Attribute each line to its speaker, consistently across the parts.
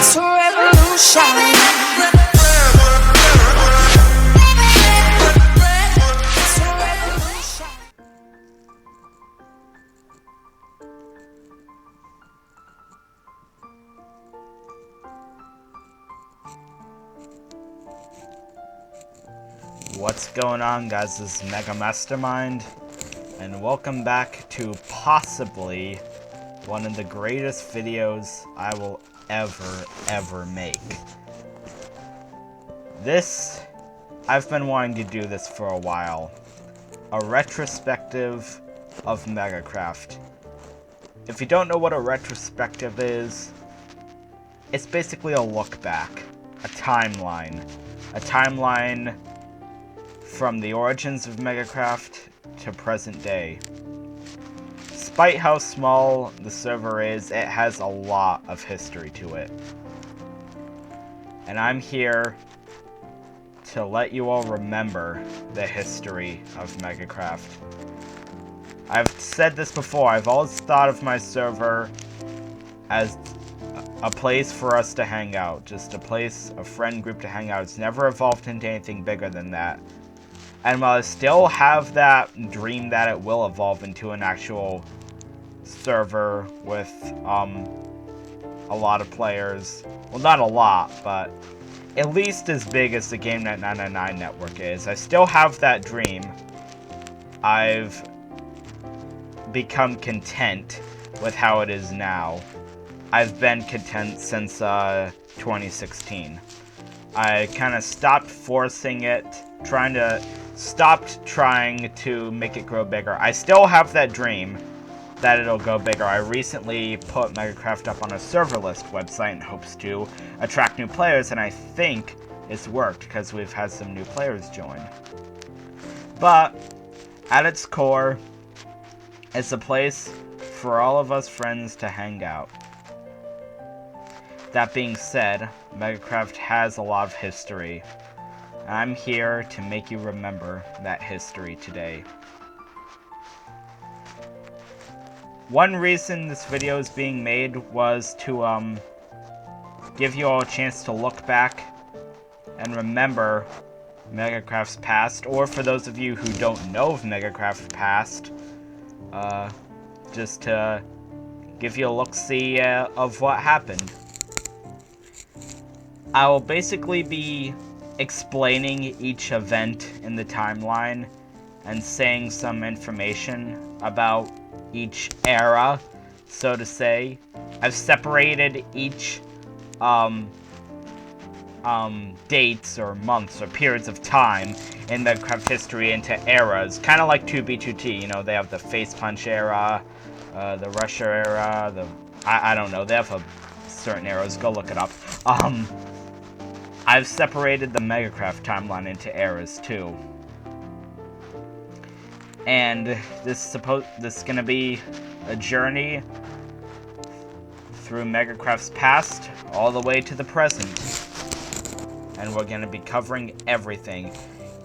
Speaker 1: It's a revolution. It's a revolution.
Speaker 2: What's going on, guys? This is Mega Mastermind, and welcome back to possibly one of the greatest videos I will ever make. I've been wanting to do this for a while. A retrospective of Megacraft. If you don't know what a retrospective is, it's basically a look back, a timeline. A timeline from the origins of Megacraft to present day. Despite how small the server is, it has a lot of history to it. And I'm here to let you all remember the history of Megacraft. I've said this before, I've always thought of my server as a place for us to hang out. Just a place, a friend group to hang out. It's never evolved into anything bigger than that. And while I still have that dream that it will evolve into an actual server with a lot of players, well, not a lot, but at least as big as the GameNet 999 network is, I still have that dream. I've become content with how it is now. I've been content since 2016. I kind of stopped forcing it, stopped trying to make it grow bigger. I still have that dream that it'll go bigger. I recently put Megacraft up on a server list website in hopes to attract new players, and I think it's worked because we've had some new players join. But at its core, it's a place for all of us friends to hang out. That being said, Megacraft has a lot of history. I'm here to make you remember that history today. One reason this video is being made was to give you all a chance to look back and remember Megacraft's past, or for those of you who don't know of Megacraft's past, just to give you a look-see of what happened. I will basically be explaining each event in the timeline and saying some information about each era, so to say. I've separated each dates or months or periods of time in Megacraft history into eras, kind of like 2B2T. You know, they have the Face Punch era, the Russia era, I don't know, they have a certain eras, go look it up. I've separated the Megacraft timeline into eras too. And this is gonna be a journey through Megacraft's past all the way to the present. And we're gonna be covering everything.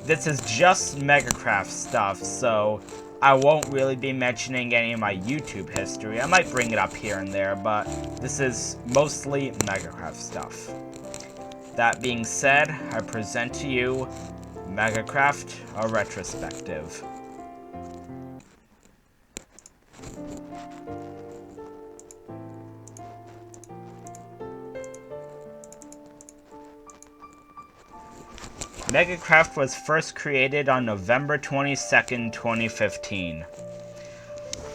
Speaker 2: This is just Megacraft stuff, so I won't really be mentioning any of my YouTube history. I might bring it up here and there, but this is mostly Megacraft stuff. That being said, I present to you Megacraft, a retrospective. Megacraft was first created on November 22nd, 2015.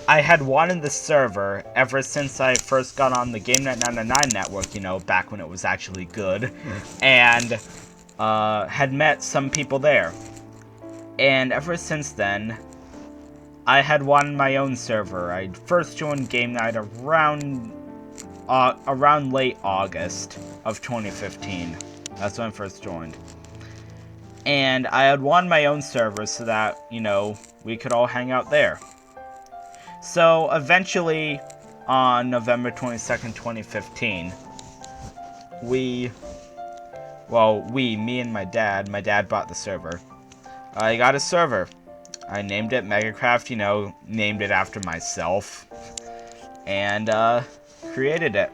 Speaker 2: I had wanted the server ever since I first got on the GameNet 999 network, you know, back when it was actually good, and had met some people there. And ever since then, I had wanted my own server. I first joined Game Night around late August of 2015. That's when I first joined. And I had wanted my own server so that, you know, we could all hang out there. So, eventually, on November 22nd, 2015, me and my dad bought the server. I got a server. I named it Megacraft, you know, named it after myself, and, created it.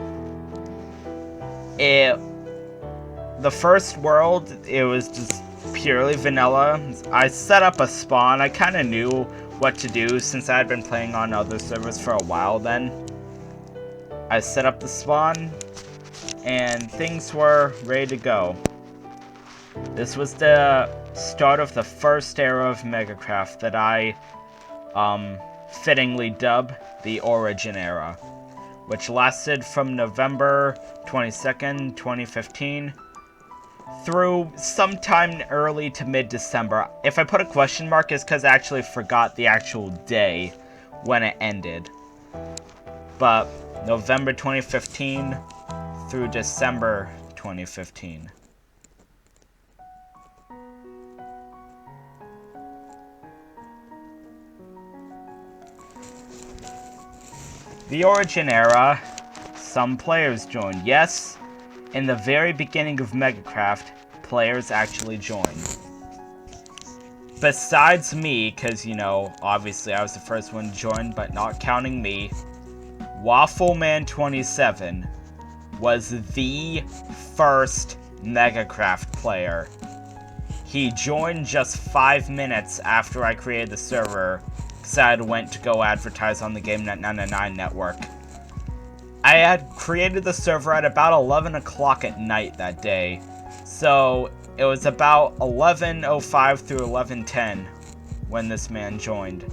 Speaker 2: The first world, it was just purely vanilla. I set up a spawn. I kind of knew what to do since I had been playing on other servers for a while then. I set up the spawn, and things were ready to go. This was the start of the first era of Megacraft that I fittingly dubbed the Origin Era, which lasted from November 22nd, 2015 through sometime early to mid-December. If I put a question mark, it's because I actually forgot the actual day when it ended. But November 2015 through December 2015. The Origin Era, some players joined. Yes, in the very beginning of Megacraft, players actually joined. Besides me, because, you know, obviously I was the first one to join, but not counting me, Waffleman27 was the first Megacraft player. He joined just 5 minutes after I created the server, because I had went to go advertise on the GameNet 999 network. I had created the server at about 11 o'clock at night that day, so it was about 11:05 through 11:10 when this man joined.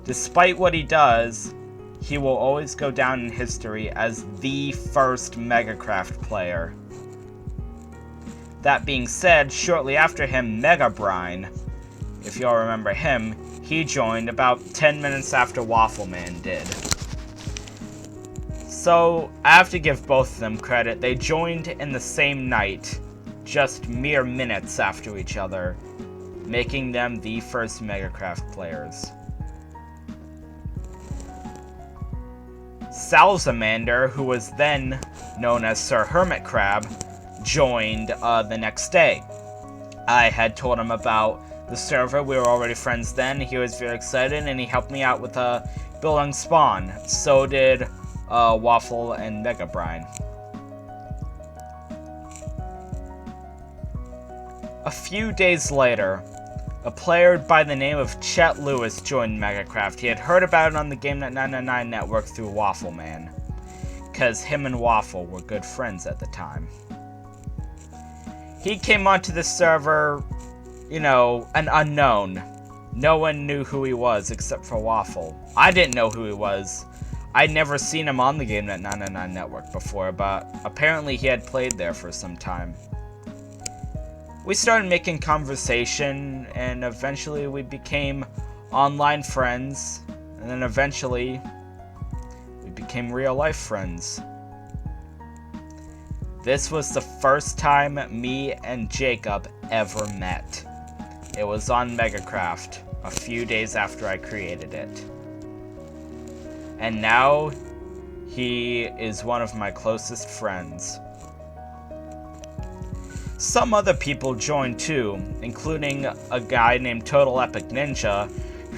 Speaker 2: Despite what he does, he will always go down in history as the first Megacraft player. That being said, shortly after him, Megabrine, if y'all remember him, he joined about 10 minutes after Waffleman did. So, I have to give both of them credit. They joined in the same night, just mere minutes after each other, making them the first Megacraft players. Salzamander, who was then known as Sir Hermit Crab, joined the next day. I had told him about the server. We were already friends then. He was very excited, and he helped me out with building spawn. So did Waffle and Megabrine. A few days later, a player by the name of Chet Lewis joined Megacraft. He had heard about it on the GameNet 999 network through Waffleman, because him and Waffle were good friends at the time. He came onto the server, you know, an unknown. No one knew who he was except for Waffle. I didn't know who he was. I'd never seen him on the GameNet 999 network before, but apparently he had played there for some time. We started making conversation, and eventually we became online friends, and then eventually we became real-life friends. This was the first time me and Jacob ever met. It was on Megacraft, a few days after I created it. And now, he is one of my closest friends. Some other people joined too, including a guy named Total Epic Ninja,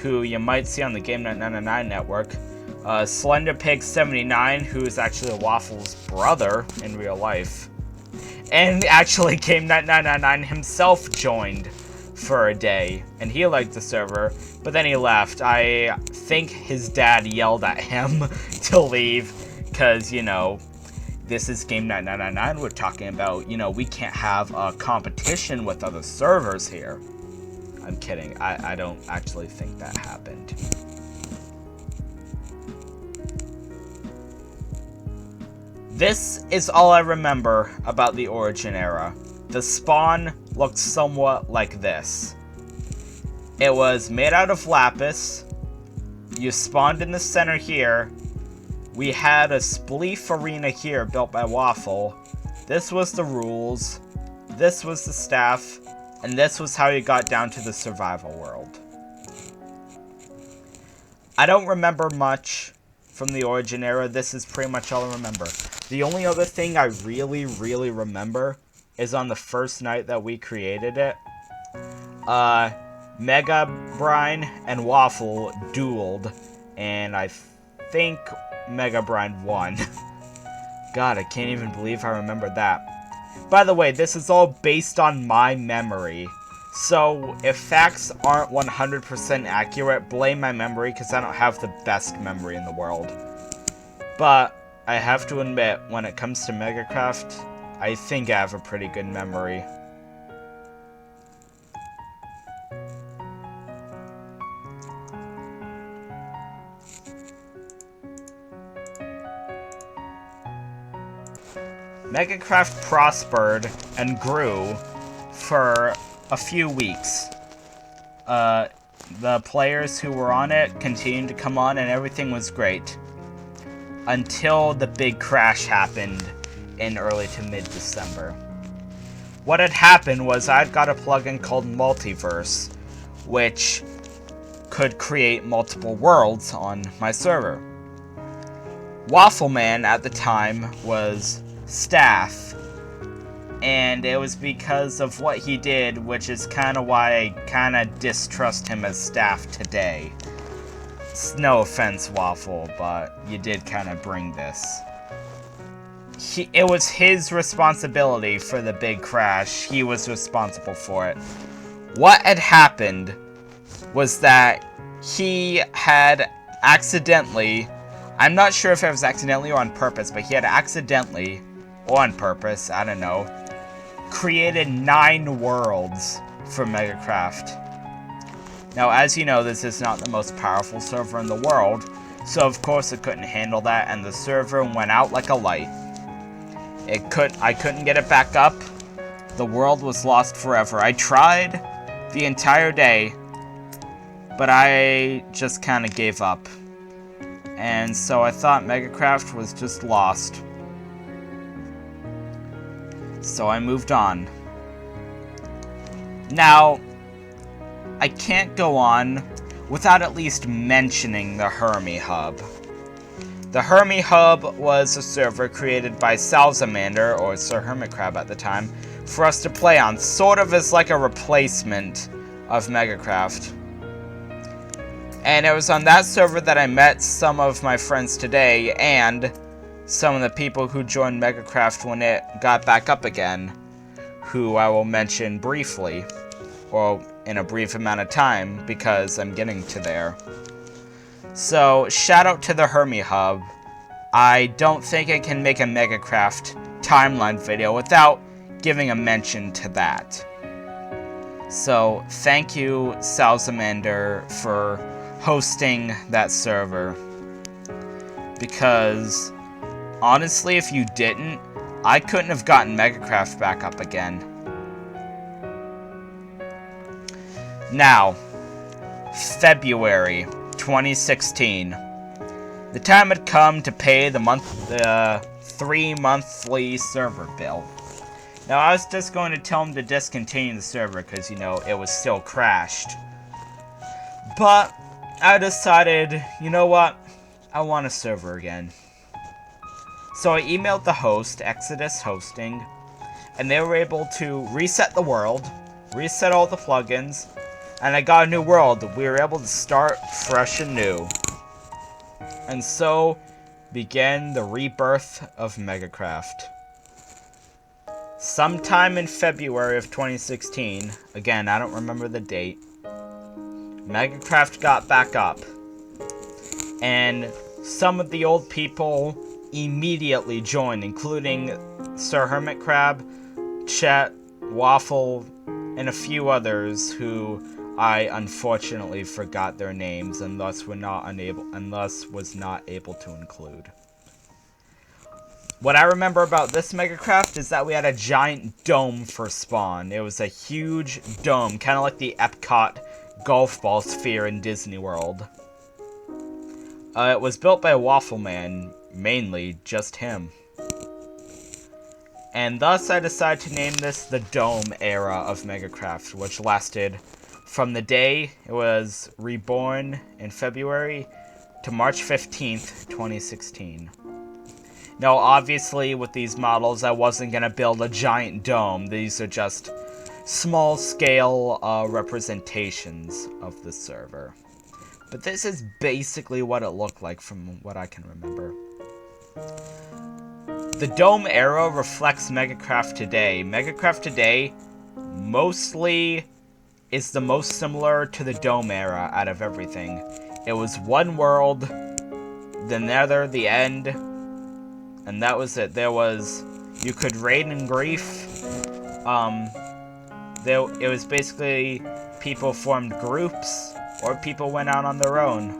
Speaker 2: who you might see on the GameNet 999 network, SlenderPig79, who is actually Waffle's brother in real life, and actually GameNet 999 himself joined for a day, and he liked the server, but then he left. I think his dad yelled at him to leave, because, you know, this is GameNet 999, we're talking about, you know, we can't have a competition with other servers here. I'm kidding, I don't actually think that happened. This is all I remember about the Origin Era. The spawn looked somewhat like this. It was made out of lapis. You spawned in the center here. We had a spleef arena here built by Waffle. This was the rules. This was the staff. And this was how you got down to the survival world. I don't remember much from the Origin Era. This is pretty much all I remember. The only other thing I really remember is on the first night that we created it. Megabrine and Waffle dueled, and I think Megabrine won. God, I can't even believe I remembered that. By the way, this is all based on my memory. So, if facts aren't 100% accurate, blame my memory because I don't have the best memory in the world. But, I have to admit, when it comes to Megacraft, I think I have a pretty good memory. Megacraft prospered and grew for a few weeks. The players who were on it continued to come on and everything was great. Until the big crash happened in early to mid-December. What had happened was I'd got a plugin called Multiverse, which could create multiple worlds on my server. Waffleman at the time was staff, and it was because of what he did, which is kind of why I kind of distrust him as staff today. No offense, Waffle, but you did kind of bring this. It was his responsibility for the big crash. He was responsible for it. What had happened was that he had accidentally, I'm not sure if it was accidentally or on purpose, but he had accidentally, or on purpose, I don't know, created 9 worlds for Megacraft. Now, as you know, this is not the most powerful server in the world, so of course it couldn't handle that, and the server went out like a light. I couldn't get it back up. The world was lost forever. I tried the entire day, but I just kind of gave up. And so I thought Megacraft was just lost. So I moved on. Now, I can't go on without at least mentioning the Hermie Hub. The Hermie Hub was a server created by Salzamander, or Sir Hermitcrab at the time, for us to play on, sort of as like a replacement of Megacraft. And it was on that server that I met some of my friends today, and some of the people who joined Megacraft when it got back up again, who I will mention briefly, or in a brief amount of time, because I'm getting to there. So, shout out to the Hermie Hub. I don't think I can make a Megacraft timeline video without giving a mention to that. So, thank you, Salzamander, for hosting that server. Because, honestly, if you didn't, I couldn't have gotten Megacraft back up again. Now, February 2016. The time had come to pay the 3 monthly server bill. Now, I was just going to tell him to discontinue the server because, you know, it was still crashed. But I decided, you know what? I want a server again. So I emailed the host, Exodus Hosting, and they were able to reset the world, reset all the plugins, and I got a new world. We were able to start fresh and new. And so began the rebirth of Megacraft. Sometime in February of 2016, again, I don't remember the date, Megacraft got back up. And some of the old people immediately joined, including Sir Hermitcrab, Chet, Waffle, and a few others who I unfortunately forgot their names and thus was not able to include. What I remember about this Megacraft is that we had a giant dome for spawn. It was a huge dome, kind of like the Epcot golf ball sphere in Disney World. It was built by Waffleman, mainly just him. And thus I decided to name this the Dome era of Megacraft, which lasted from the day it was reborn in February to March 15th, 2016. Now, obviously, with these models, I wasn't going to build a giant dome. These are just small-scale representations of the server. But this is basically what it looked like from what I can remember. The Dome era reflects Megacraft today. Megacraft today mostly is the most similar to the Dome era out of everything. It was one world, the Nether, the End, and that was it. You could raid in grief. It was basically people formed groups, or people went out on their own.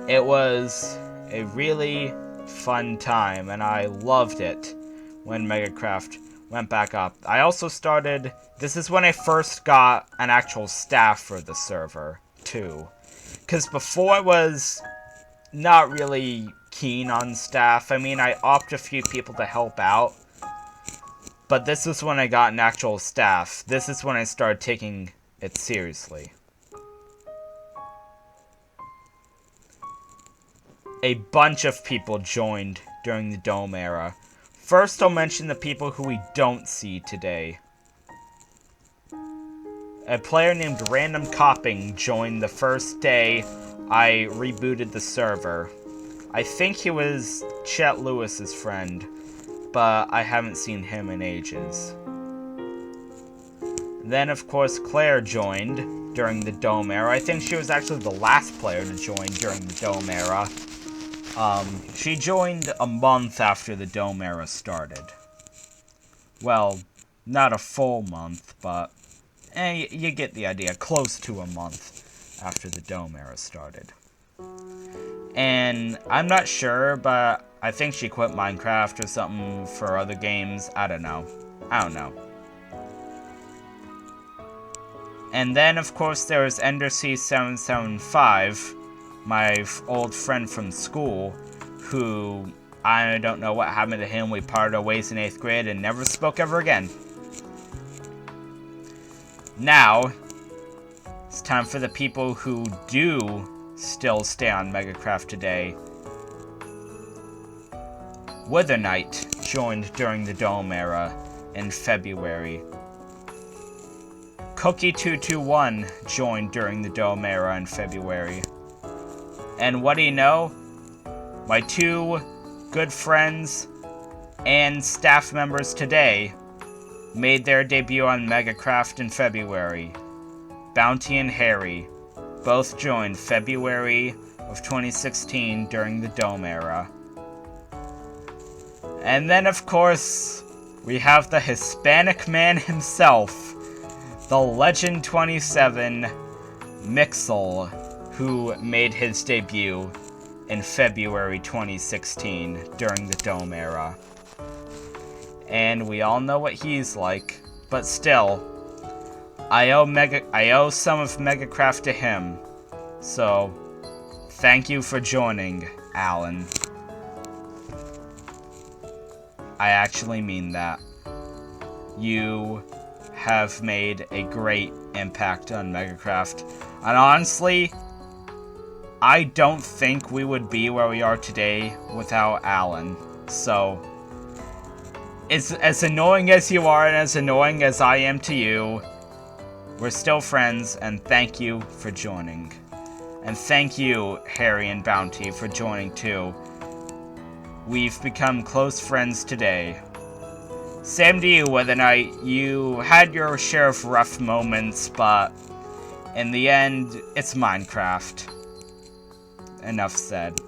Speaker 2: It was a really fun time, and I loved it when Megacraft went back up. I also this is when I first got an actual staff for the server, too. Because before I was not really keen on staff. I mean, I opted a few people to help out. But this is when I got an actual staff. This is when I started taking it seriously. A bunch of people joined during the Dome era. First, I'll mention the people who we don't see today. A player named Random Copping joined the first day I rebooted the server. I think he was Chet Lewis's friend, but I haven't seen him in ages. Then, of course, Claire joined during the Dome era. I think she was actually the last player to join during the Dome era. She joined a month after the Dome era started. Well, not a full month, but you get the idea. Close to a month after the Dome era started. And I'm not sure, but I think she quit Minecraft or something for other games. I don't know. And then, of course, there was EnderC775, my old friend from school, who I don't know what happened to him. We parted our ways in 8th grade and never spoke ever again. Now, it's time for the people who do still stay on Megacraft today. Wither Knight joined during the Dome era in February. Cookie221 joined during the Dome era in February. And what do you know? My two good friends and staff members today made their debut on Megacraft in February. Bounty and Harry both joined February of 2016 during the Dome era. And then, of course, we have the Hispanic man himself, the Legend 27 Mixel, who made his debut in February 2016 during the Dome era. And we all know what he's like, but still, I owe some of Megacraft to him. So, thank you for joining, Alan. I actually mean that. You have made a great impact on Megacraft. And honestly, I don't think we would be where we are today without Alan. So, as annoying as you are and as annoying as I am to you, we're still friends, and thank you for joining. And thank you, Harry and Bounty, for joining too. We've become close friends today. Same to you, Wither Knight. You had your share of rough moments, but in the end, it's Minecraft. Enough said.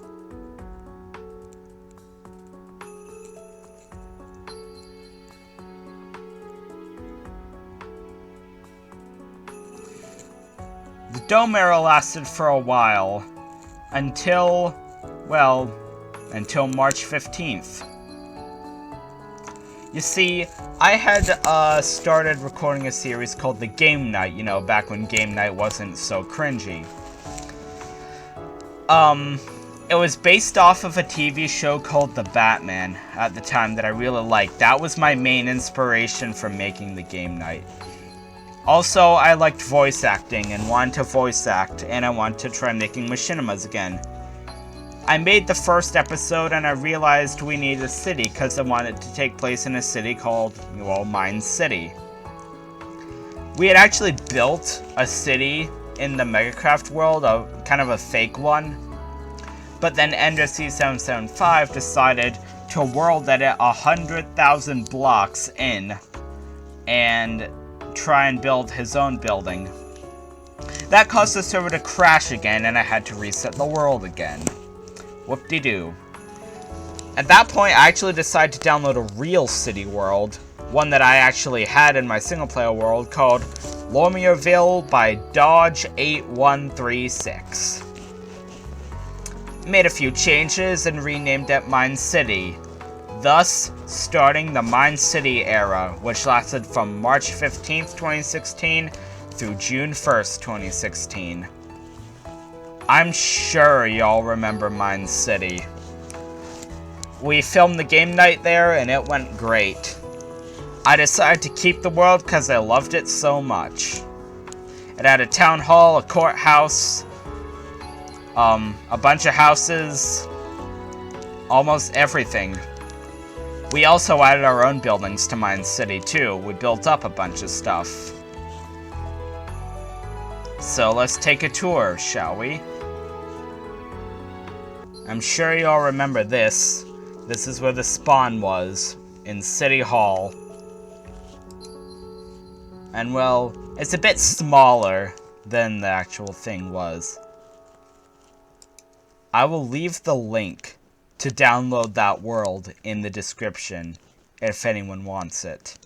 Speaker 2: The Dome era lasted for a while, until March 15th. You see, I had started recording a series called The Game Night, you know, back when Game Night wasn't so cringy. It was based off of a TV show called The Batman at the time that I really liked. That was my main inspiration for making The Game Night. Also, I liked voice acting and wanted to voice act, and I wanted to try making machinimas again. I made the first episode and I realized we needed a city because I wanted it to take place in a city called, well, Mine City. We had actually built a city in the Megacraft world, kind of a fake one. But then EnderC775 decided to a world that at 100,000 blocks in and try and build his own building. That caused the server to crash again, and I had to reset the world again. Whoop-de-doo. At that point, I actually decided to download a real city world, one that I actually had in my single-player world, called Lormierville by Dodge8136. Made a few changes and renamed it Mine City, thus starting the Mine City era, which lasted from March 15th, 2016 through June 1st, 2016. I'm sure y'all remember Mine City. We filmed the game night there and it went great. I decided to keep the world because I loved it so much. It had a town hall, a courthouse, a bunch of houses, almost everything. We also added our own buildings to Mine City too. We built up a bunch of stuff. So let's take a tour, shall we? I'm sure you all remember this. This is where the spawn was, in City Hall. And well, it's a bit smaller than the actual thing was. I will leave the link to download that world in the description if anyone wants it.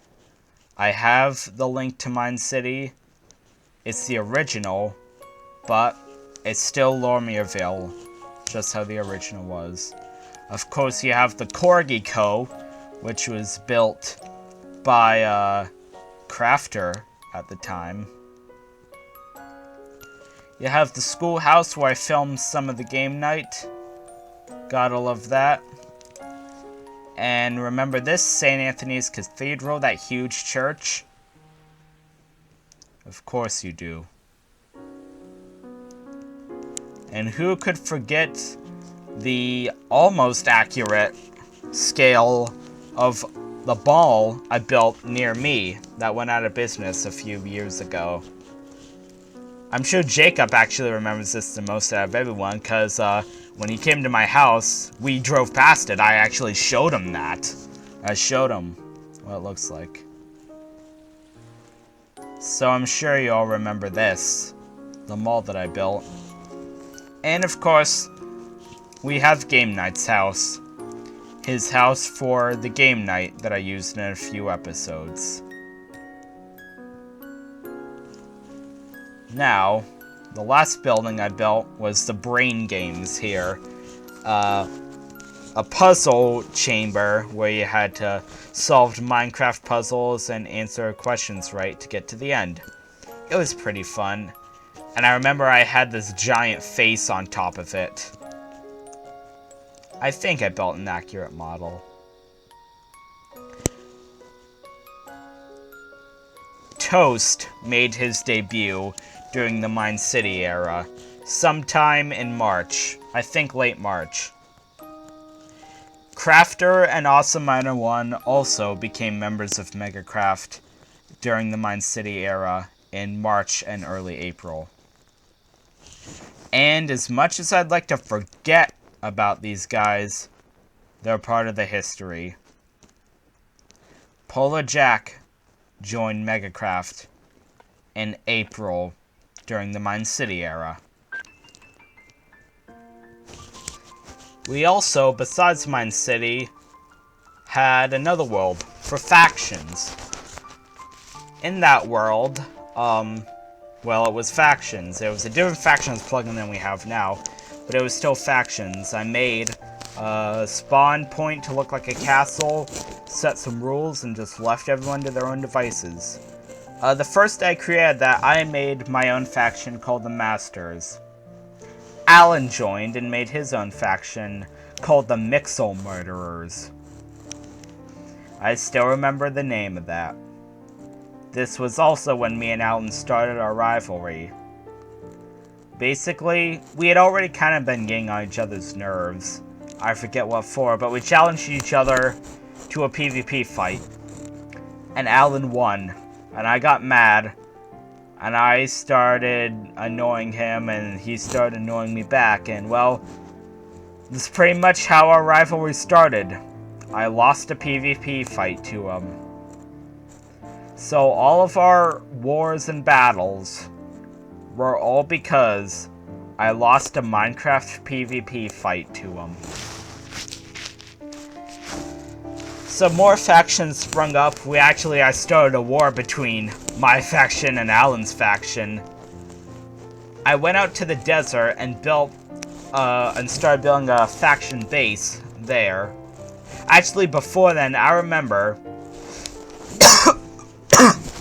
Speaker 2: I have the link to Mine City. It's the original, but it's still Lormierville, just how the original was. Of course, you have the Corgi Co., which was built by Crafter at the time. You have the schoolhouse where I filmed some of the game night. Gotta love that. And remember this, St. Anthony's Cathedral, that huge church? Of course you do. And who could forget the almost accurate scale of the mall I built near me that went out of business a few years ago. I'm sure Jacob actually remembers this the most out of everyone, because when he came to my house, we drove past it. I actually showed him that. I showed him what it looks like. So I'm sure you all remember this, the mall that I built. And of course, we have Game Night's house. His house for the game night that I used in a few episodes. Now, the last building I built was the Brain Games here. A puzzle chamber where you had to solve Minecraft puzzles and answer questions right to get to the end. It was pretty fun. And I remember I had this giant face on top of it. I think I built an accurate model. Toast made his debut during the Mine City era, sometime in March. I think late March. Crafter and AwesomeMiner1 also became members of Megacraft during the Mine City era in March and early April. And as much as I'd like to forget about these guys, they're part of the history. Polar Jack joined Megacraft in April during the Mine City era. We also, besides Mine City, had another world for factions. In that world, well, it was factions. It was a different factions plugin than we have now, but it was still factions. I made a spawn point to look like a castle, set some rules, and just left everyone to their own devices. The first day I created that, I made my own faction called the Masters. Alan joined and made his own faction called the Mixel Murderers. I still remember the name of that. This was also when me and Alan started our rivalry. Basically, we had already kind of been getting on each other's nerves. I forget what for, but we challenged each other to a PvP fight. And Alan won. And I got mad. And I started annoying him, and he started annoying me back. And, well, this is pretty much how our rivalry started. I lost a PvP fight to him. So all of our wars and battles were all because I lost a Minecraft PvP fight to him. So more factions sprung up. I started a war between my faction and Alan's faction. I went out to the desert and started building a faction base there. Actually, before then, I remember.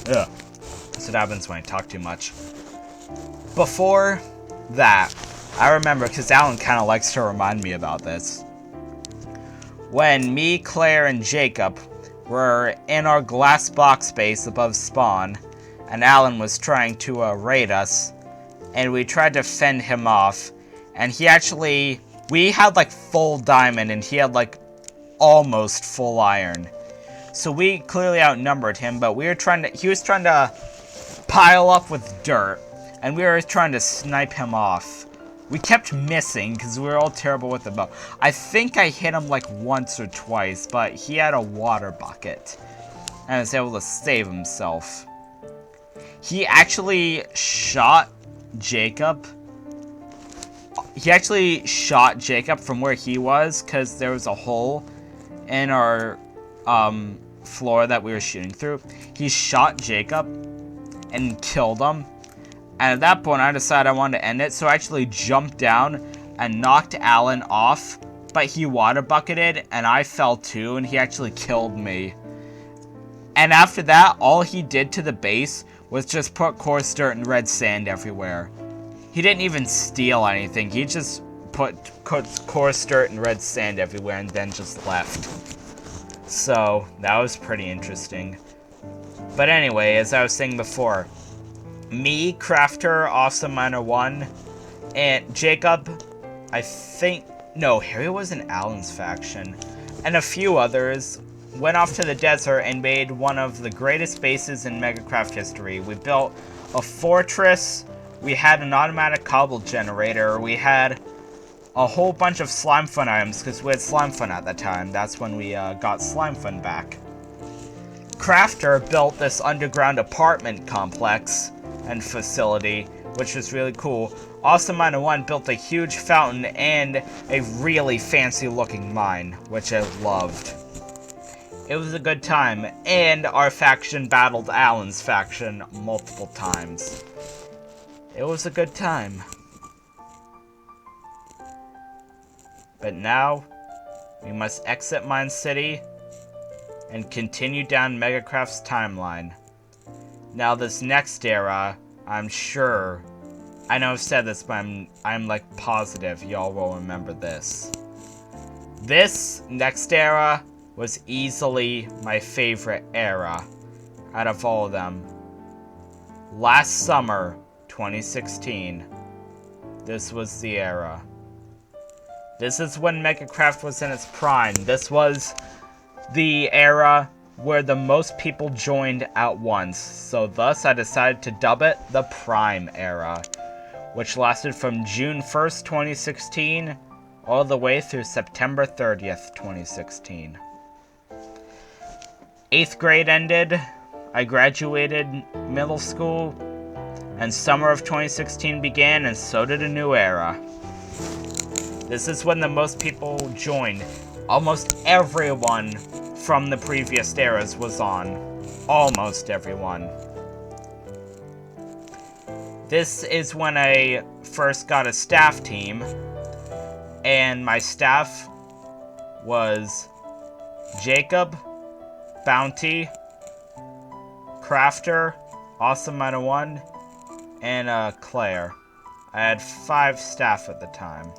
Speaker 2: Ugh. That's what happens when I talk too much. Before that, I remember, because Alan kind of likes to remind me about this. When me, Claire, and Jacob were in our glass box base above spawn, and Alan was trying to raid us, and we tried to fend him off, and we had like full diamond, and he had like almost full iron. So we clearly outnumbered him, but he was trying to pile up with dirt, and we were trying to snipe him off. We kept missing because we were all terrible with the bow. I think I hit him like once or twice, but he had a water bucket and was able to save himself. He actually shot Jacob. From where he was because there was a hole in our floor that we were shooting through. He shot Jacob and killed him. And at that point, I decided I wanted to end it, so I actually jumped down and knocked Alan off, but he water bucketed, and I fell too, and he actually killed me. And after that, all he did to the base was just put coarse dirt and red sand everywhere. He didn't even steal anything, he just put coarse dirt and red sand everywhere and then just left. So, that was pretty interesting. But anyway, as I was saying before, me, Crafter, Awesome Miner 1, and Jacob, Harry was in Alan's faction, and a few others went off to the desert and made one of the greatest bases in Megacraft history. We built a fortress, we had an automatic cobble generator, we had a whole bunch of slime fun items, because we had slime fun at the time. That's when we got slime fun back. Crafter built this underground apartment complex and facility, which was really cool. Awesome Miner 1 built a huge fountain and a really fancy looking mine, which I loved. It was a good time, and our faction battled Alan's faction multiple times. It was a good time. But now, we must exit Mine City and continue down Megacraft's timeline. Now this next era, I'm sure, I know I've said this, but I'm like positive y'all will remember this. This next era was easily my favorite era out of all of them. Last summer, 2016, this was the era. This is when Megacraft was in its prime. This was the era where the most people joined at once, so thus I decided to dub it the Prime Era, which lasted from June 1st, 2016, all the way through September 30th, 2016. 8th grade ended, I graduated middle school, and summer of 2016 began, and so did a new era. This is when the most people joined. Almost everyone from the previous eras was on. Almost everyone. This is when I first got a staff team, and my staff was Jacob, Bounty, Crafter, Awesome Miner 1, and Claire. I had 5 staff at the time.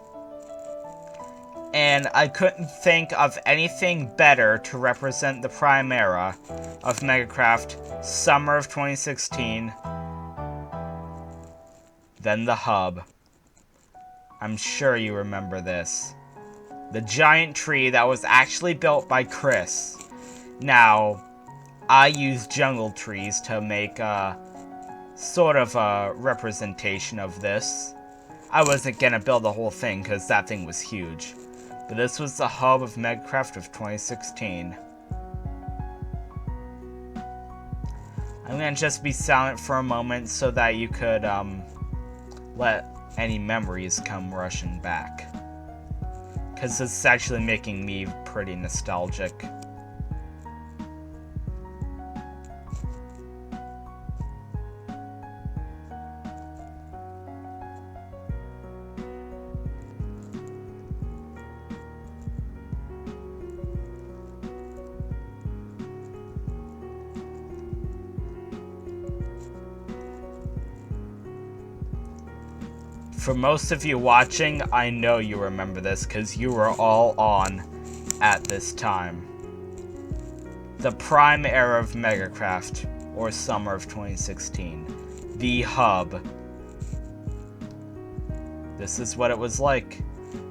Speaker 2: And I couldn't think of anything better to represent the prime era of Megacraft, summer of 2016, than the hub. I'm sure you remember this. The giant tree that was actually built by Chris. Now, I used jungle trees to make sort of a representation of this. I wasn't gonna build the whole thing because that thing was huge. But this was the hub of Megacraft of 2016. I'm gonna just be silent for a moment so that you could let any memories come rushing back. Because this is actually making me pretty nostalgic. For most of you watching, I know you remember this because you were all on at this time. The prime era of Megacraft, or summer of 2016. The hub. This is what it was like.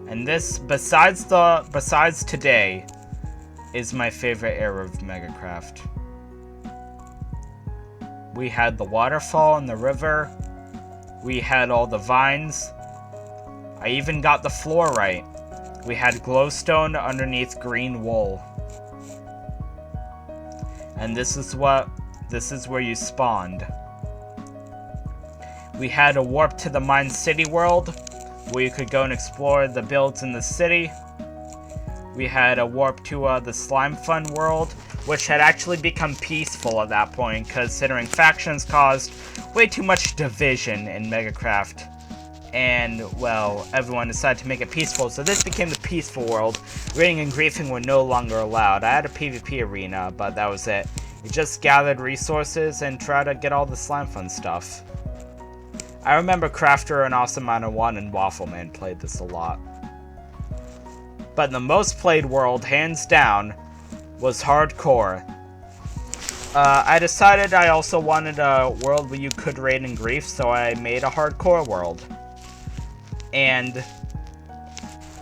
Speaker 2: And this, besides today, is my favorite era of Megacraft. We had the waterfall and the river. We had all the vines. I even got the floor right. We had glowstone underneath green wool. And this is where you spawned. We had a warp to the Mine City world, where you could go and explore the builds in the city. We had a warp to the Slime Fun world, which had actually become peaceful at that point, considering factions caused way too much division in Megacraft. And, well, everyone decided to make it peaceful, so this became the peaceful world. Raiding and griefing were no longer allowed. I had a PvP arena, but that was it. You just gathered resources and tried to get all the Slime Fun stuff. I remember Crafter and Awesome Miner 1 and Waffleman played this a lot. But the most played world, hands down, was Hardcore. I decided I also wanted a world where you could raid and grief, so I made a Hardcore world. And,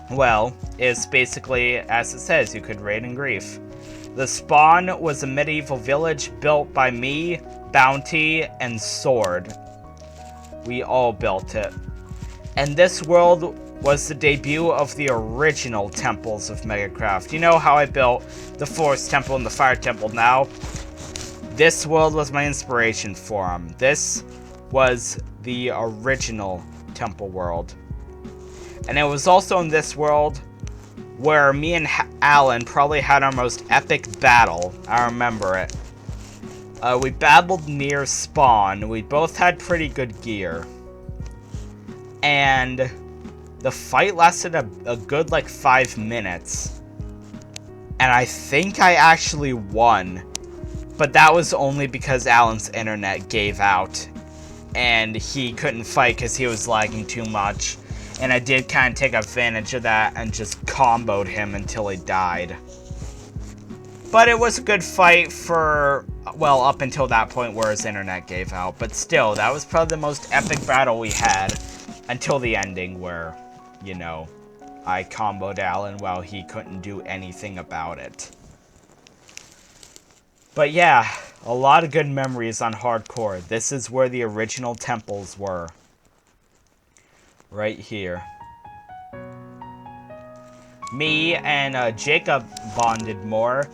Speaker 2: well, it's basically, as it says, you could raid and grief. The spawn was a medieval village built by me, Bounty, and Sword. We all built it. And this world was the debut of the original temples of Megacraft. You know how I built the Forest Temple and the Fire Temple now? This world was my inspiration for them. This was the original temple world. And it was also in this world where me and Alan probably had our most epic battle. I remember it. We battled near spawn. We both had pretty good gear. And the fight lasted a good, like, 5 minutes. And I think I actually won. But that was only because Alan's internet gave out. And he couldn't fight because he was lagging too much. And I did kind of take advantage of that and just comboed him until he died. But it was a good fight for, well, up until that point where his internet gave out. But still, that was probably the most epic battle we had until the ending where, you know, I comboed Alan while he couldn't do anything about it. But yeah, a lot of good memories on Hardcore. This is where the original temples were. Right here. Me and Jacob bonded more.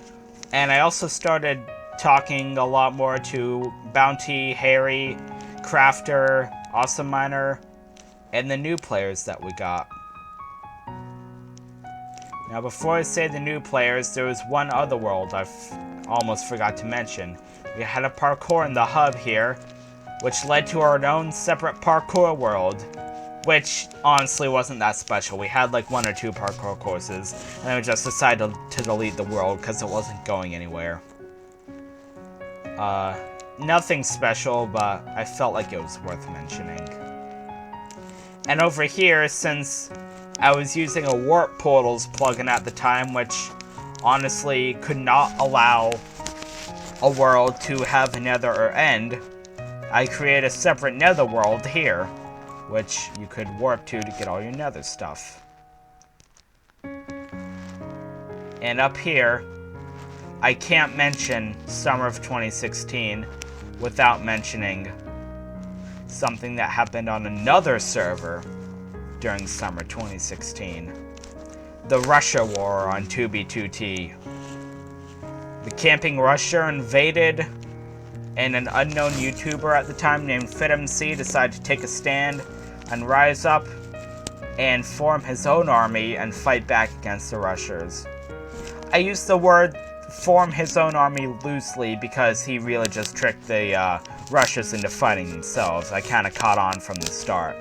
Speaker 2: And I also started talking a lot more to Bounty, Harry, Crafter, Awesome Miner, and the new players that we got. Now before I say the new players, there was one other world I almost forgot to mention. We had a parkour in the hub here, which led to our own separate parkour world, which honestly wasn't that special. We had like 1 or 2 parkour courses, and then we just decided to delete the world because it wasn't going anywhere. Nothing special, but I felt like it was worth mentioning. And over here, since I was using a Warp Portals plugin at the time, which honestly could not allow a world to have a nether or end, I created a separate nether world here, which you could warp to get all your nether stuff. And up here, I can't mention summer of 2016 without mentioning something that happened on another server during summer 2016. the Russia War on 2B2T. The Camping Russia invaded, and an unknown YouTuber at the time named FitMC decided to take a stand and rise up and form his own army and fight back against the Russians. I use the word form his own army loosely because he really just tricked the Russians into fighting themselves. I kind of caught on from the start.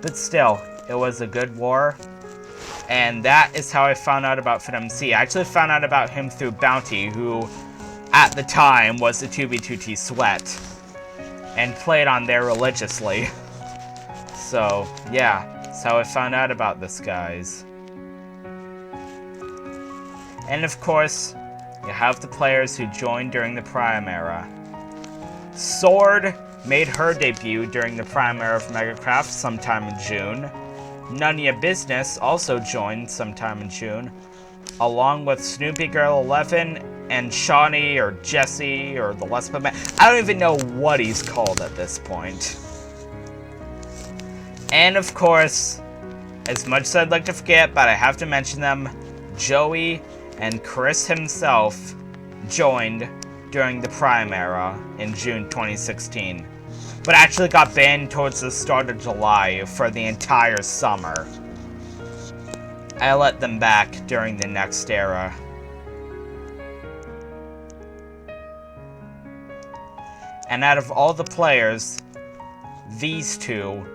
Speaker 2: But still, it was a good war. And that is how I found out about FitMC. I actually found out about him through Bounty, who at the time was a 2B2T sweat and played on there religiously. So, yeah, that's how I found out about this, guys. And of course, you have the players who joined during the Prime era. Sword made her debut during the Prime era of Megacraft sometime in June. Nunya Business also joined sometime in June, along with Snoopy Girl 11 and Shawnee or Jesse or the Lesbian Man. I don't even know what he's called at this point. And of course, as much as I'd like to forget, but I have to mention them, Joey and Chris himself joined during the Prime era in June 2016, but actually got banned towards the start of July for the entire summer. I let them back during the next era. And out of all the players, these two,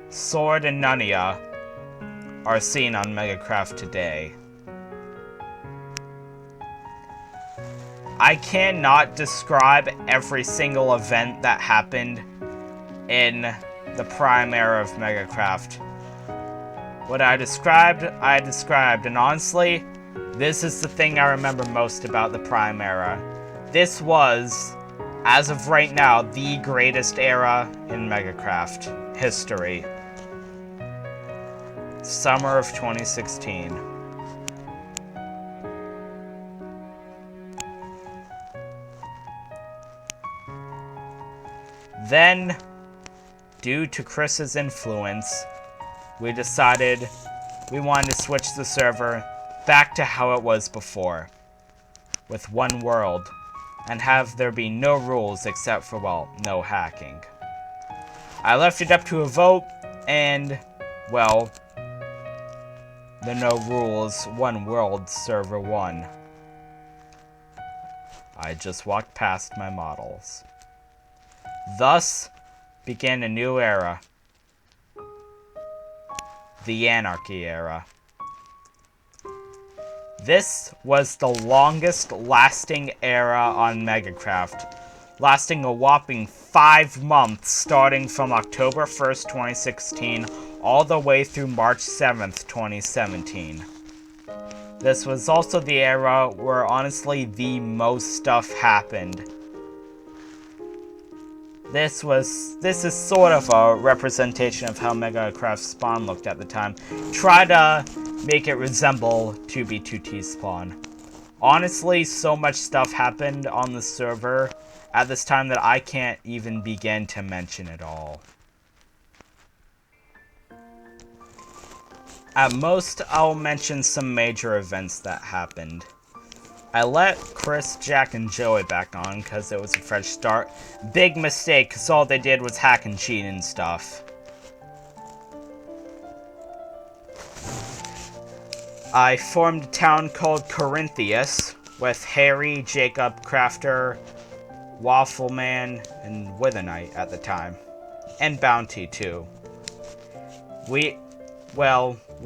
Speaker 2: Sword and Nunya, are seen on Megacraft today. I cannot describe every single event that happened in the Prime era of Megacraft. What I described, and honestly, this is the thing I remember most about the Prime era. This was, as of right now, the greatest era in Megacraft history. Summer of 2016. Then, due to Chris's influence, we decided we wanted to switch the server back to how it was before, with one world, and have there be no rules except for, well, no hacking. I left it up to a vote, and, well, the no rules, one world server won. I just walked past my models. Thus began a new era. The Anarchy era. This was the longest lasting era on Megacraft, lasting a whopping 5 months starting from October 1st, 2016 all the way through March 7th, 2017. This was also the era where honestly the most stuff happened. This is sort of a representation of how Megacraft spawn looked at the time. Try to make it resemble 2B2T spawn. Honestly, so much stuff happened on the server at this time that I can't even begin to mention it all. At most, I'll mention some major events that happened. I let Chris, Jack, and Joey back on because it was a fresh start. Big mistake, because all they did was hack and cheat and stuff. I formed a town called Corinthius with Harry, Jacob, Crafter, Waffleman, and Withernight at the time. And Bounty, too. We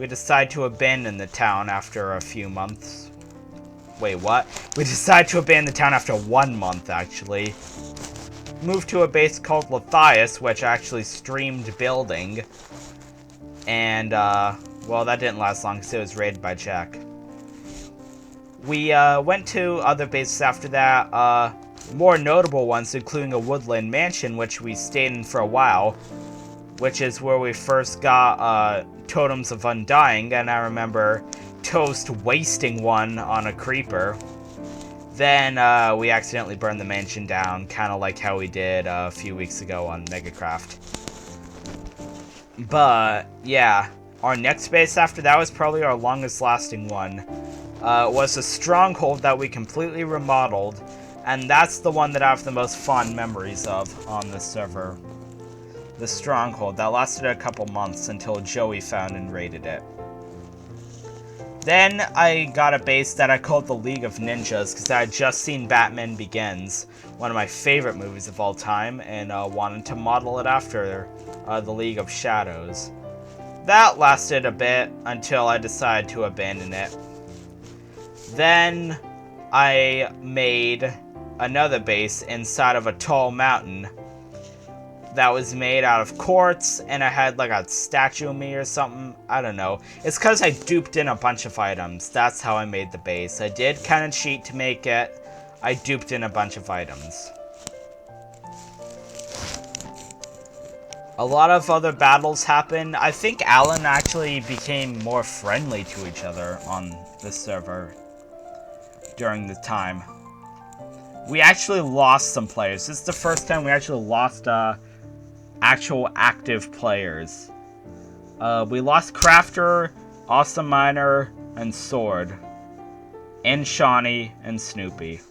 Speaker 2: decided to abandon the town after a few months. Wait, what? We decided to abandon the town after 1 month, actually. Moved to a base called Lathias, which I actually streamed building. And, well, that didn't last long because it was raided by Jack. We, went to other bases after that, more notable ones, including a woodland mansion, which we stayed in for a while, which is where we first got, Totems of Undying, and I remember Toast wasting one on a creeper. Then, we accidentally burned the mansion down, kind of like how we did a few weeks ago on Megacraft. But, yeah, Our next base after that was probably our longest lasting one. It was a stronghold that we completely remodeled, and that's the one that I have the most fond memories of on this server. The stronghold that lasted a couple months until Joey found and raided it. Then I got a base that I called the League of Ninjas because I had just seen Batman Begins, one of my favorite movies of all time, and wanted to model it after the League of Shadows. That lasted a bit until I decided to abandon it. Then I made another base inside of a tall mountain that was made out of quartz, and I had like a statue of me or something. I don't know. It's because I duped in a bunch of items. That's how I made the base. I did kind of cheat to make it. I duped in a bunch of items. A lot of other battles happened. I think Alan actually became more friendly to each other on this server during the time. We actually lost some players. This is the first time we actually lost actual active players. We lost Crafter, Awesome Miner, and Sword. And Shawnee and Snoopy.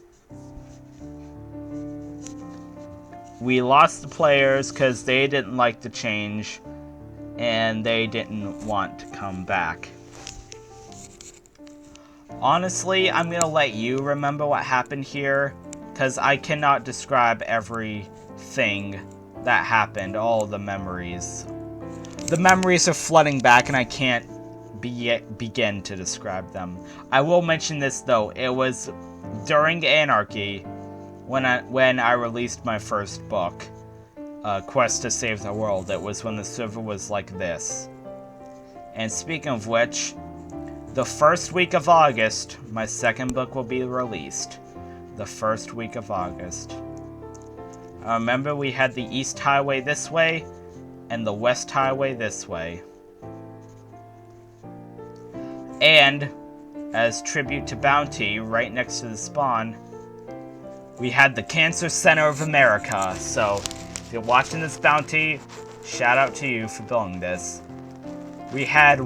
Speaker 2: We lost the players because they didn't like the change and they didn't want to come back. Honestly, I'm gonna let you remember what happened here because I cannot describe everything that happened, all the memories. The memories are flooding back and I can't begin to describe them. I will mention this though, it was during Anarchy when I released my first book, Quest to Save the World. It was when the server was like this. And speaking of which, the first week of August, my second book will be released. The first week of August. I remember we had the East Highway this way, and the West Highway this way. And, as tribute to Bounty, right next to the spawn, we had the Cancer Center of America. So, if you're watching this, Bounty, shout out to you for building this. We had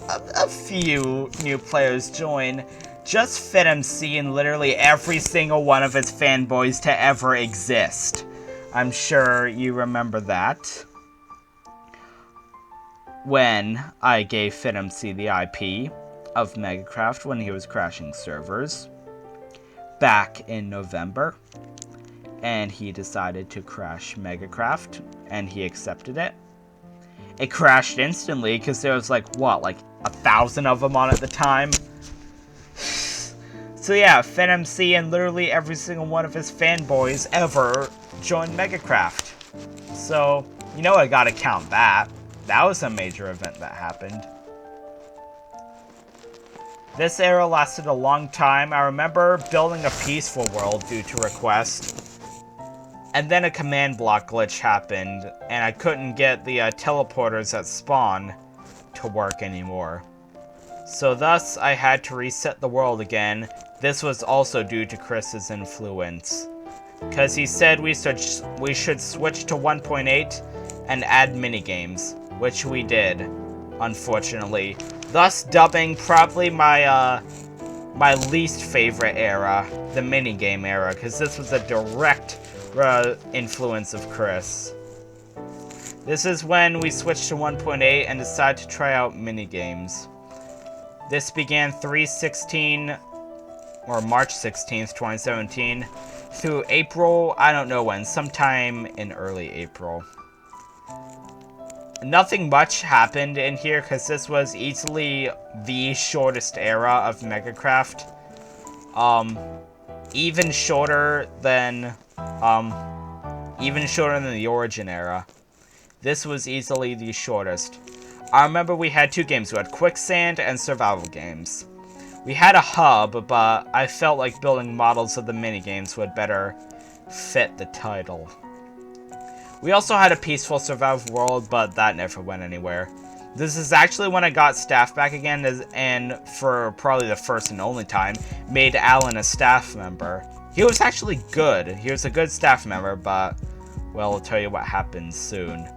Speaker 2: a few new players join. Just FitMC and literally every single one of his fanboys to ever exist. I'm sure you remember that. When I gave FitMC the IP of Megacraft when he was crashing servers back in November. And he decided to crash Megacraft, and he accepted it. It crashed instantly because there was like, what, like 1,000 of them on at the time? So yeah, FitMC and literally every single one of his fanboys ever joined Megacraft. So, you know I gotta count that. That was a major event that happened. This era lasted a long time. I remember building a peaceful world due to request. And then a command block glitch happened, and I couldn't get the teleporters at spawn to work anymore. So thus, I had to reset the world again. This was also due to Chris's influence. Because he said we should switch to 1.8 and add minigames, which we did, unfortunately. Thus dubbing probably my least favorite era, the minigame era, because this was a direct influence of Chris. This is when we switched to 1.8 and decided to try out minigames. This began March 16th, 2017, through April, I don't know when, sometime in early April. Nothing much happened in here because this was easily the shortest era of Megacraft. Even shorter than the Origin era. This was easily the shortest. I remember we had two games. We had Quicksand and Survival games. We had a hub, but I felt like building models of the minigames would better fit the title. We also had a peaceful survival world, but that never went anywhere. This is actually when I got staff back again, and for probably the first and only time, made Alan a staff member. He was actually good. He was a good staff member, but, well, I'll tell you what happens soon.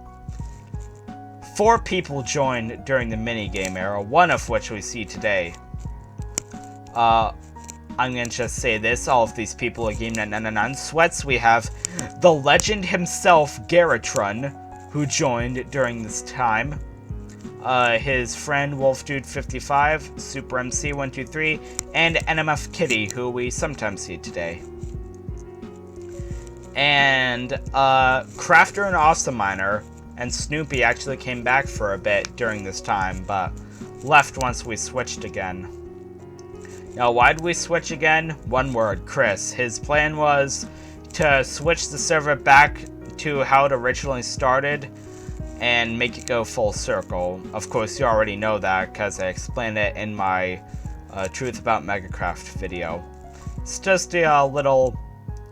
Speaker 2: 4 people joined during the minigame era, one of which we see today. I'm gonna just say this, all of these are Game 999 sweats. We have the legend himself, Garrotron, who joined during this time. His friend WolfDude55, Super MC 123, and NMF Kitty, who we sometimes see today. And Crafter and Awesome Miner and Snoopy actually came back for a bit during this time, but left once we switched again. Now, why did we switch again? One word, Chris. His plan was to switch the server back to how it originally started and make it go full circle. Of course, you already know that because I explained it in my Truth About Megacraft video. It's just a little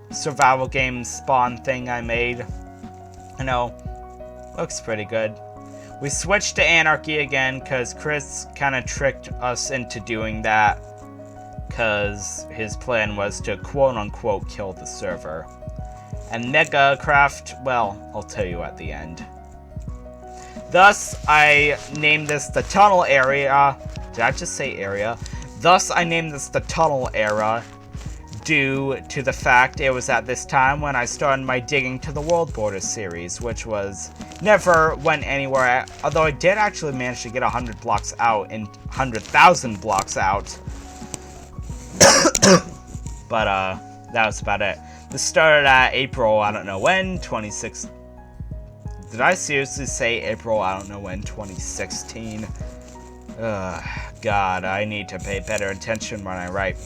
Speaker 2: survival game spawn thing I made. You know, looks pretty good. We switched to Anarchy again because Chris kind of tricked us into doing that, because his plan was to quote-unquote kill the server. And Megacraft, well, I'll tell you at the end. Thus, I named this the Tunnel Area. Did I just say area? Thus, I named this the Tunnel Era, due to the fact it was at this time when I started my Digging to the World Border series, which was never went anywhere, although I did actually manage to get 100 blocks out and 100,000 blocks out. But that was about it. This started at April, I don't know when, 26. Did I seriously say April, I don't know when, 2016? God, I need to pay better attention when I write.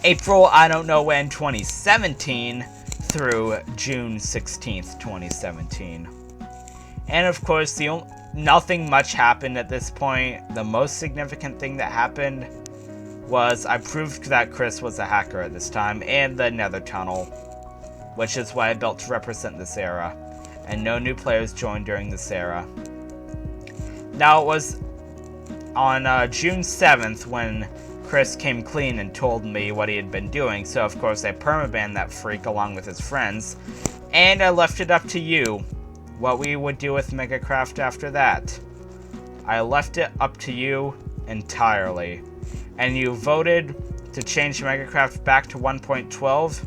Speaker 2: April, I don't know when, 2017 through June 16th, 2017. And of course, nothing much happened at this point. The most significant thing that happened was I proved that Chris was a hacker at this time, and the Nether Tunnel, which is what I built to represent this era. And no new players joined during this era. Now, it was on June 7th when Chris came clean and told me what he had been doing, so of course I permabanned that freak along with his friends, and I left it up to you what we would do with Megacraft after that. I left it up to you entirely, and you voted to change Megacraft back to 1.12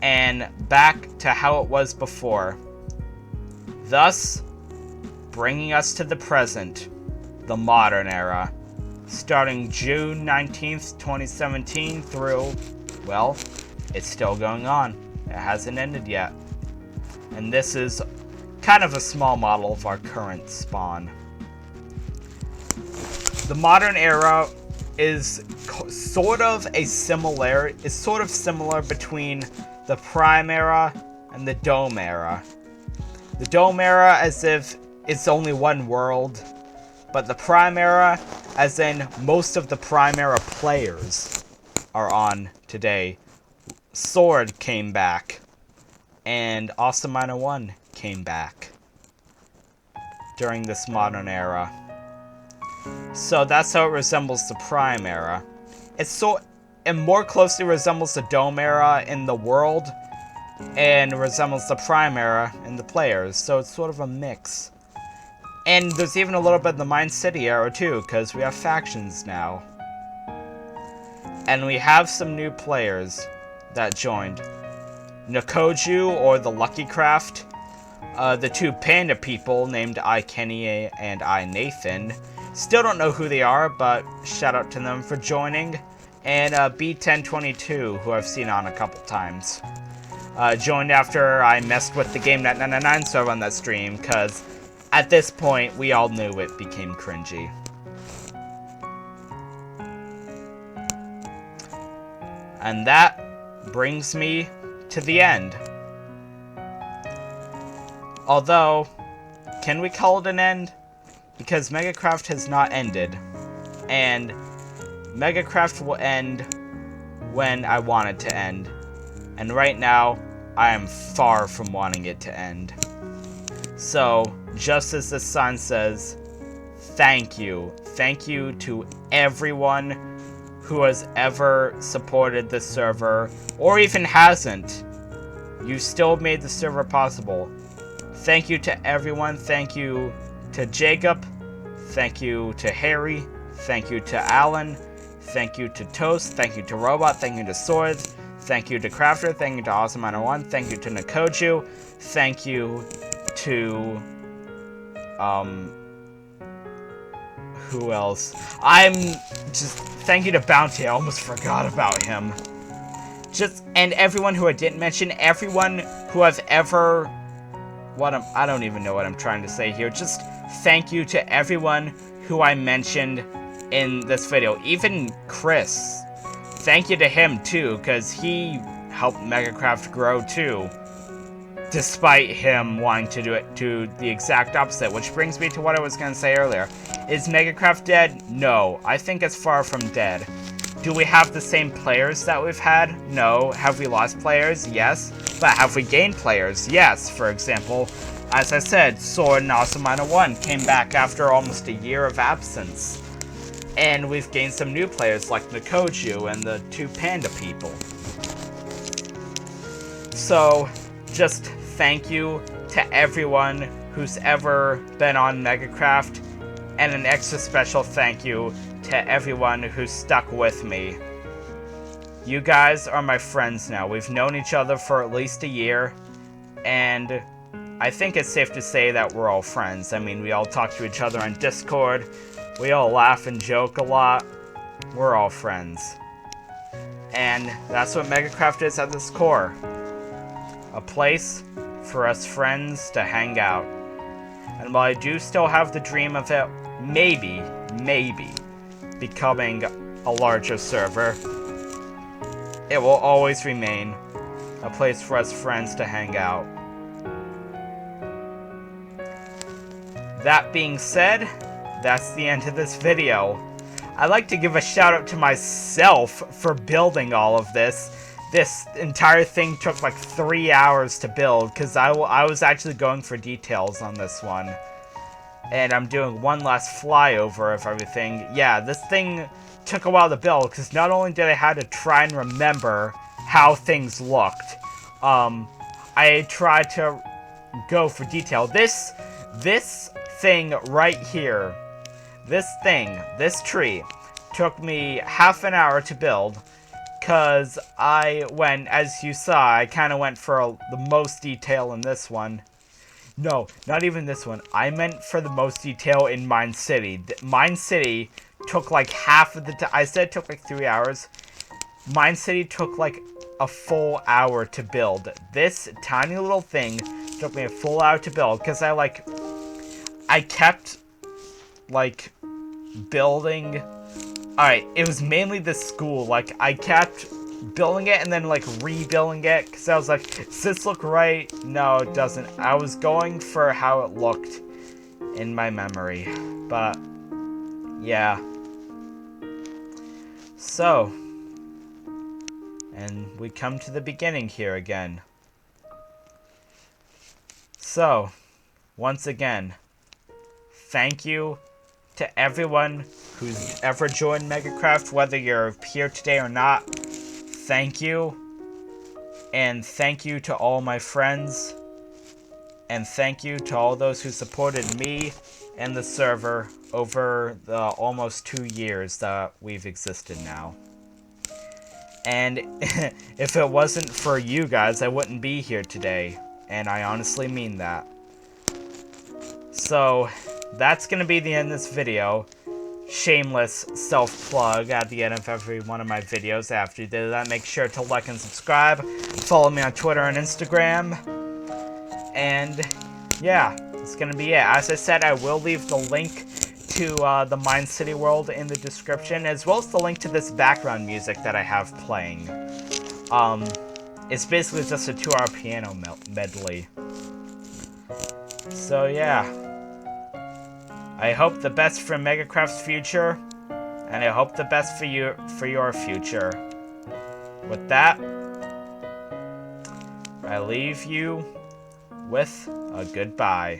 Speaker 2: and back to how it was before, thus bringing us to the present, the modern era. Starting June 19th, 2017 through, well, it's still going on. It hasn't ended yet. And this is kind of a small model of our current spawn. The modern era is sort of similar between the Prime era and the Dome era. The Dome era as if it's only one world, but the Prime era, as in most of the Prime era players are on today. Sword came back, and Awesome Miner 1 came back during this modern era. So that's how it resembles the Prime era. It more closely resembles the Dome era in the world, and resembles the Prime era in the players, so it's sort of a mix. And there's even a little bit of the Mine City era too, because we have factions now. And we have some new players that joined. Nakoju, or the Lucky Craft, the two panda people named I Kenny and I Nathan. Still don't know who they are, but shout out to them for joining. And B1022, who I've seen on a couple times. Joined after I messed with the Game 999 server on that stream, because at this point, we all knew it became cringy. And that brings me to the end. Although, can we call it an end? Because Megacraft has not ended. And Megacraft will end when I want it to end. And right now, I am far from wanting it to end. So, just as the sign says, thank you. Thank you to everyone who has ever supported this server, or even hasn't. You still made the server possible. Thank you to everyone. Thank you to Jacob. Thank you to Harry. Thank you to Alan. Thank you to Toast. Thank you to Robot. Thank you to Swords. Thank you to Crafter. Thank you to Awesome101. Thank you to Nikoju. Thank you to who else? Thank you to Bounty. I almost forgot about him. And everyone who I didn't mention, everyone who I've ever, I don't even know what I'm trying to say here. Just thank you to everyone who I mentioned in this video. Even Chris. Thank you to him too, because he helped Megacraft grow too. Despite him wanting to do the exact opposite, which brings me to what I was going to say earlier. Is Megacraft dead? No. I think it's far from dead. Do we have the same players that we've had? No. Have we lost players? Yes. But have we gained players? Yes. For example, as I said, Sword and Awesome101 came back after almost a year of absence. And we've gained some new players like Nikoju and the two panda people. So, just thank you to everyone who's ever been on Megacraft, and an extra special thank you to everyone who's stuck with me. You guys are my friends now. We've known each other for at least a year, and I think it's safe to say that we're all friends. I mean, we all talk to each other on Discord, we all laugh and joke a lot. We're all friends. And that's what Megacraft is at its core. A place for us friends to hang out. And while I do still have the dream of it, maybe, becoming a larger server, it will always remain a place for us friends to hang out. That being said, that's the end of this video. I'd like to give a shout out to myself for building all of this. This entire thing took like 3 hours to build because I was actually going for details on this one. And I'm doing one last flyover of everything. Yeah, this thing took a while to build because not only did I have to try and remember how things looked, I tried to go for detail. This thing right here, this tree, took me half an hour to build. Because as you saw, I kind of went for the most detail in this one. No, not even this one. I meant for the most detail in Mine City. Mine City took like half of the time. I said it took like 3 hours. Mine City took like a full hour to build. This tiny little thing took me a full hour to build. Because I kept, like, building. Alright, it was mainly the school. Like, I kept building it and then, like, rebuilding it. Because I was like, does this look right? No, it doesn't. I was going for how it looked in my memory. But, yeah. So, and we come to the beginning here again. So, once again, thank you to everyone who's ever joined Megacraft, whether you're here today or not. Thank you. And thank you to all my friends. And thank you to all those who supported me and the server over the almost 2 years that we've existed now. And if it wasn't for you guys, I wouldn't be here today. And I honestly mean that. So, that's going to be the end of this video. Shameless self-plug at the end of every one of my videos. After you do that, make sure to like and subscribe. Follow me on Twitter and Instagram. And, yeah, that's going to be it. As I said, I will leave the link to the Mine City world in the description, as well as the link to this background music that I have playing. It's basically just a 2-hour piano medley. So, yeah. I hope the best for Megacraft's future, and I hope the best for your future. With that, I leave you with a goodbye.